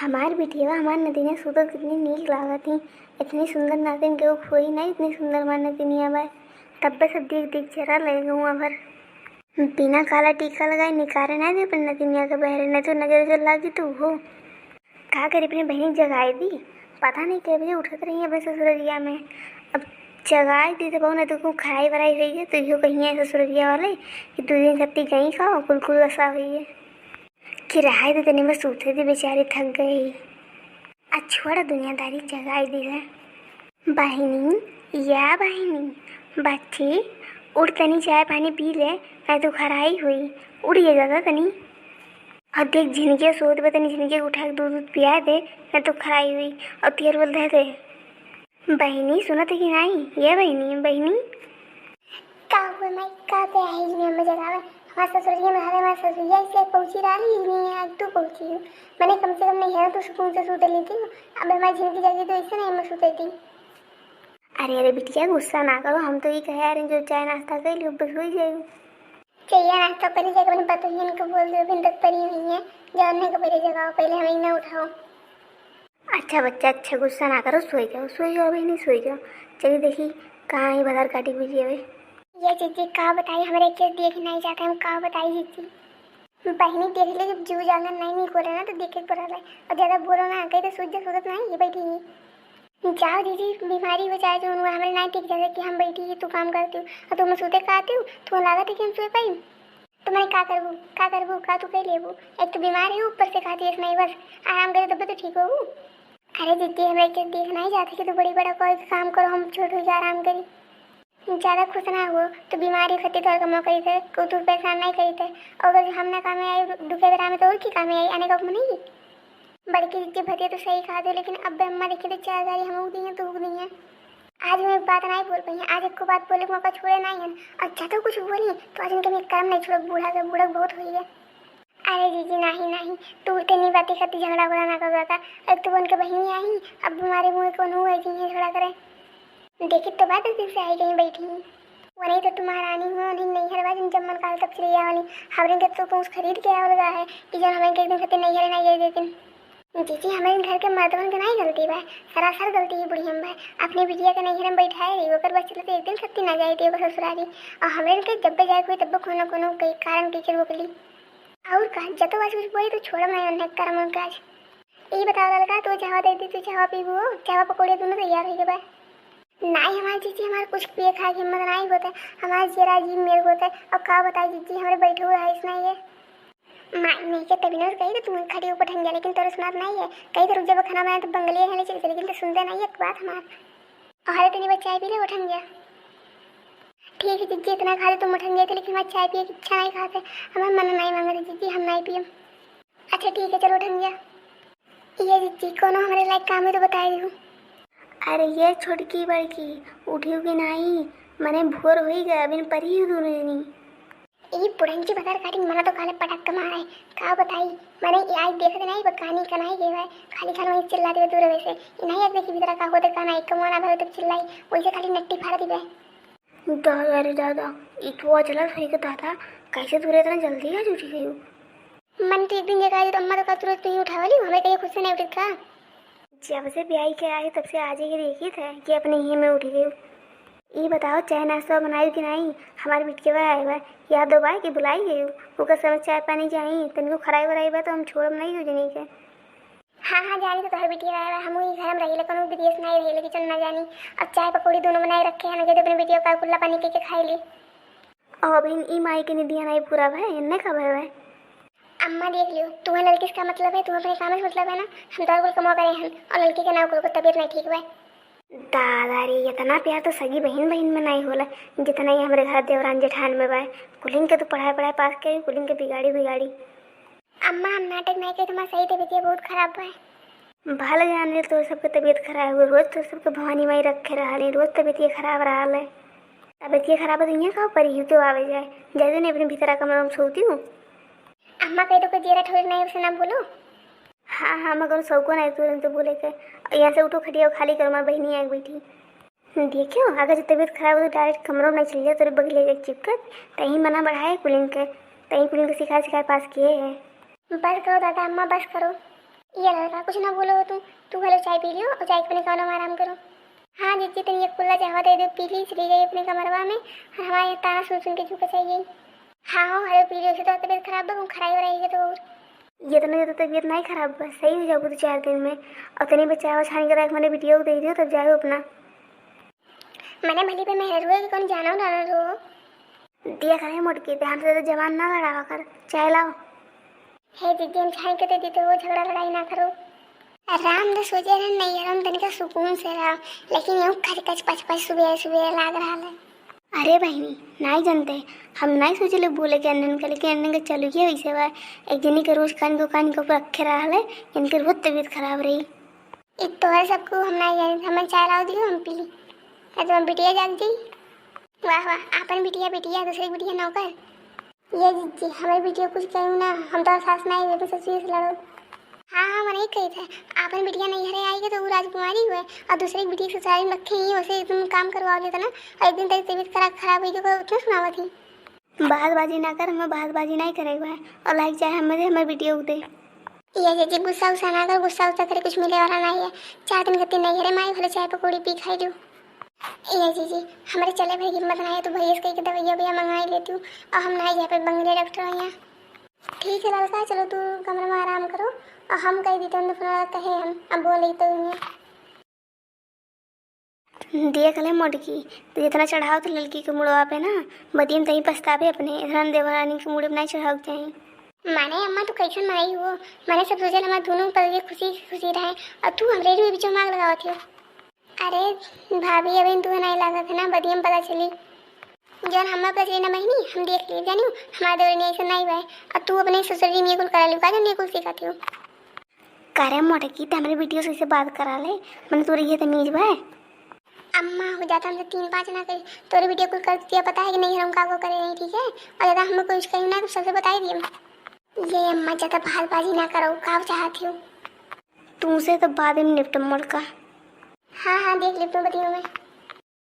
हमार बिटिया हमार नदिनिया सुतत कितनी नीक लागत ही। इतनी सुंदर नातिन के खोई ना, इतनी सुंदर हमार नदिनिया बा। तब्बे से देख देख चेहरा लगे हुआ भर। बिना काला टीका लगाए निकारे ना दे अपन नदिनिया के बहरे, नहीं तो नजर उजर लागी तो हो का करी। अपनी बहन जगाए दी, पता नहीं कै बजे उठत रही अपने ससुररिया में। अब जगाए दी तो बहु ना तो खराई वराई हुई है तो यो कहीं है ससुररिया वाले कि 2 दिन छत्ती गई खाओ कुल ऐसा हुई है कि रहाई तो तनी में सूते थी बेचारी, थक गई। आज छोड़ा दुनियादारी, जगाई दी है। बहिनी या बहिनी बच्ची उठ तनी चाय पानी पी ले, नहीं तो खराई हुई। उड़िए जाता तनी और देख झिनके सोत बे तनी झिनके उठा के दूध पिया दे, नहीं तो खराई हुई। और तेर बोल दे बहिनी सुनत है कि नहीं? ये बहिनी बहिनी का हुआ मैं का पे आई नहीं मजा आवे। हमारे ससुरिया में हमारे ससुरिया इसलिए पहुंची रही नहीं, आज तू पहुंची हूँ। मैंने कम से कम नहीं है तो सुकून से सूते ली थी। अब हमारी जिंदगी जाएगी तो इससे नहीं मैं सूते थी। अरे अरे बिटिया गुस्सा ना करो, हम तो ये कह रहे हैं जो चाय नाश्ता कर लियो बस हो जाएगी। चाहिए नाश्ता पहले जगह मैंने पता ही इनको बोल दो बिन तक परी हुई है, जानने का पहले जगाओ, पहले हमें ना उठाओ। अच्छा बच्चा अच्छा, गुस्सा ना करो, सोई जाओ बहनी सोई जाओ। चलिए देखी कहाँ ही बाजार काटी हुई है। ये जीजी का बताई हमारे केस देख नहीं जाते, हम का बताई जीजी। बहनी देख ले जब जीव जांगन नहीं खोले ना तो देखे पड़ा रहे, और ज्यादा बोलो ना कहीं तो सूझ सूरत नहीं ये बैठी है। जाओ दीदी, बीमारी हो जाए जो हमारे नहीं ठीक जैसे कि हम बैठी है तू काम करती हूँ और तुम सोते का आती हूँ, तुम्हें लागत है कि हम सोए पाई। तो मैंने का करबू का तू कह लेबू। एक तो बीमार है ऊपर से खाती है नहीं, बस आराम करे तब तो ठीक हो। अरे दीदी हमें एक देखना ही जाते कि तो बड़ी बड़ा कोई काम करो, हम छोटे जा आराम करी। ज़्यादा खुश ना हो तो बीमारी खत्ती तो कम करी थे को तू परेशान नहीं करी थे। और अगर हम ना काम आई दुखे बेरा में तो और की काम आई आने का नहीं। बड़की दीदी भतिया तो सही कहा दे, लेकिन अब अम्मा देखी तो 4 दी हम दी हैं तो दी हैं। आज मैं एक बात नहीं बोल पाई हैं, आज एक को बात बोले मौका छोड़े नहीं है। अच्छा तो कुछ बोली तो आज उनके में कर्म नहीं छोड़ा, बूढ़ा का बूढ़ा बहुत हुई है। अरे दीदी नहीं तू इतनी बातें करती झगड़ा वगड़ा ना कर था। एक तो उनके बहनी आई अब हमारे मुँह कौन हुआ झगड़ा करे। देखी तो बात दिन से आई कहीं बैठी हूँ वो नहीं तो तुम्हारा रानी हो नहीं हर बार जब मन काल तब चली वाली हमारे के तो कुछ खरीद के आया लगा है कि जब हमें एक दिन खाते नहीं हरे नहीं देती। जीजी हमारे घर के मर्दों की नहीं गलती भाई, सरासर गलती है बुढ़ी हम भाई। अपनी बिटिया के नहीं हम बैठाए रही होकर बस चलते एक दिन खत्ती ना जाए थी वो ससुराली, और हमारे के जब जाए कोई तब कोनो कोनो कई कारण टीचर वो कली और कहा जब बस कुछ बोली तो छोड़ मैं उन्हें कर्म उनका। ये बताओ लड़का तो चावा दे दी तो चावा पीबू हो, चावा पकौड़े दोनों तैयार हो गए भाई। नहीं हमारे जीजी हमारे कुछ पिए खा के हिम्मत नहीं होता, हमारे जरा जी मेरे होता है। और का बताए जीजी हमारे बैठे हुए है इसमें ये नहीं के तभी ना कही तो तुम खड़ी ऊपर ठंग गया, लेकिन तेरे सुनात नहीं है कहीं तो रुक जब खाना बनाया तो बंगले है चलते, लेकिन तो सुनते नहीं एक बात हमारे। और हरे तेरी चाय पी ले उठन गया। ठीक है जीजी इतना खा तुम उठन गए थे, लेकिन हमारे चाय पिए की इच्छा नहीं खाते, हमारे मन नहीं मांगे थे जीजी हम नहीं पिए। अच्छा ठीक है चलो उठन गया। ये जीजी कोनो हमारे लायक काम है तो बता दूँ। अरे ये छोटकी बड़की उठी कि नहीं, मने भोर हो ही गया बिन परी ही दूर नहीं। ये पुरंकी बाजार काटी मना तो काले पटाख कमा रहा है का बताई। मैंने आज देखते नहीं वो कहानी का नहीं गए खाली खाली वहीं चिल्ला दे दूर वैसे नहीं आज देखी भीतर का होते का नहीं कमाना भाई तब चिल्लाई वैसे खाली नट्टी फाड़ दी भाई। दादा अरे दादा इतना चला सही का दादा कैसे दूर इतना जल्दी आज उठी गई। मन तो एक दिन जगह तो अम्मा तो का तुरंत नहीं उठा वाली हमें कहीं खुद से नहीं उठी था। जब से ब्याह के आए तब से आज ही देखी था कि अपने ही में उठी गई। ये बताओ चाय नाश्ता बनाई कि नहीं? हमारे बिटिया बा आए बा याद दो बार कि बुलाई गई होकर समय चाय पानी चाहिए तनिको खराई वराई बा तो हम छोड़म नहीं हो जनी के। हाँ जानी तो तोहर बिटिया आया हम ही घर में रही लेकिन विदेश नहीं रही लेकिन चल ना जानी। अब चाय पकौड़ी दोनों बनाए रखे हैं ना अपने बिटिया का कुल्ला पानी के खाई ली। और अभी ई माई के निदिया नहीं पूरा भाई इन्ने कब है। अम्मा देख लियो तुम्हें लड़की का मतलब है, तुम्हें अपने काम से मतलब है ना। हम तो कुल कमा करे हैं और लड़की के नाम को तबीयत नहीं ठीक है। दादा रे इतना प्यार तो सगी बहन बहन में नहीं होला जितना ही हमारे घर देवरान जेठान में बा। कुलिंग के तो पढ़ाई पास के कुलिंग के बिगाड़ी। अम्मा हम नाटक नहीं करे तुम्हारा सही तबीयत बहुत खराब है। भले जान ले तो सबके तबीयत खराब हो रोज तो सबके भवानी माई रखे रहा रोज तबीयत खराब रहा है। तबीयत खराब है तो यहाँ कहाँ परी तो आवे जाए जैसे नहीं अपने भीतर कमरा में सोती हूँ। अम्मा कह दो कोई जेरा ठोड़ नहीं उसे ना बोलो। हाँ मगर सबको नहीं तुरंत बोले के यहाँ से उठो खटिया खाली करो मैं बहनी आग बैठी। देखियो अगर जो तबीयत खराब हो तो डायरेक्ट कमरों में चल जाए तो बगले एक चिपकत तही मना बढ़ाए कुलिंग के सिखा पास किए है। बस करो दादा अम्मा बस करो। ये लड़का कुछ ना बोलो तू हेलो चाय पी लियो और चाय पीने का आराम करो। हाँ जीजी तनी एक कुल्ला चाहवा दे दो, पी ली चली गई अपने कमरवा में और हमारे ताना सुन के झुक चाहिए। हाँ हो हेलो पी लियो, तो तबीयत खराब है, खराई हो रही है तो और ये तो नहीं तो तबीयत नहीं खराब बस सही हो जाओगे तो 4 दिन में। और तनी बच्चा छानी कर मैंने वीडियो दे दियो तब जाओ अपना। मैंने भली पे मेहर हुए कि कौन जाना ना रो दिया करे मोटकी ध्यान से तो जवान ना लड़ावा कर, चाय लाओ। हे जीजी हम छान के दे देते हो, झगड़ा लड़ाई ना करो। आराम से सोचे रहे नहीं आराम तनिका सुकून से रहा, लेकिन यूँ खच खच पच पच सुबह सुबह लाग रहा है। अरे बहनी नहीं जानते हम नहीं सोचे बोले कि अन्न का, लेकिन अन्न का चलू गया वैसे बा। एक दिन के रोज कान को रखे रहा है, इनके बहुत तबीयत खराब रही। एक तो है सबको हम नहीं जाने, हमें चाय लाओ दियो हम पी ली। तो हम बिटिया जाग गई। वाह वाह अपन बिटिया दूसरी बिटिया नौकर। ये जीजी हमारी बिटिया कुछ कहूँ ना, हम तो सास नहीं हुए तो ससुर से लड़ो। हाँ मैंने कही था अपन बिटिया नहीं हरे आएगी तो वो राजकुमारी हुए और दूसरी बिटिया ससुराल में रखे ही वैसे तुम काम करवा लेता ना। और एक दिन तेरी तबीयत खराब हुई तो क्यों सुनावा थी। बातबाजी ना कर, हमें बातबाजी नहीं करेगा और लाइक चाहे हमें वीडियो दे। ये जीजी गुस्सा उस्सा ना कर, गुस्सा उस्सा करे कुछ मिले वाला नहीं है। 4 दिन कत्ती नहीं हरे माई भले चाय पकौड़ी पी खाई लो। ये जीजी हमारे चले भाई हिम्मत ना है तो भैया से कही के दवाइयाँ भैया मंगा ही लेती हूँ और हम नहीं जा पे बंगले डॉक्टर हैं यहाँ। ठीक है लड़का चलो तू कमरे में आराम करो और हम कह देते हैं तो कहे हम अब बोले तो देख ले मोटकी तो जितना चढ़ाओ तो लड़की के मुड़वा पे ना बदियम तही पछतावे अपने इतना देवरानी के मुड़े में नहीं चढ़ाओ चाहिए। माने अम्मा तू कैसे मारी हो, मैंने सब सोचा हमारे दोनों पर खुशी खुशी रहे और तू हमारे भी बीचों मांग लगाओ थे। अरे भाभी अभी तू नहीं लगा था ना बदियम पता चली जन हमें पता चली ना महीनी हम देख लिए जानी हमारे दौरे ने ऐसा नहीं हुआ और तू अपने ससुरी में कुल करा ली का जो कुल सिखाती हो। करे मोटकी तो हमारे वीडियो से बात करा ले, मैंने तोरी ये तमीज भाई अम्मा हो जाता हमसे 3-5 ना करे तोरी वीडियो कॉल कर दिया, पता है कि नहीं हम का करे नहीं ठीक है। और ज़्यादा हमें कुछ कहीं ना तो सबसे बता ही दिए। ये अम्मा ज़्यादा भालबाजी ना करो, का चाहती हो तुमसे तो बाद में निपट मोड़ का। हाँ देख ली तुम बतियों में।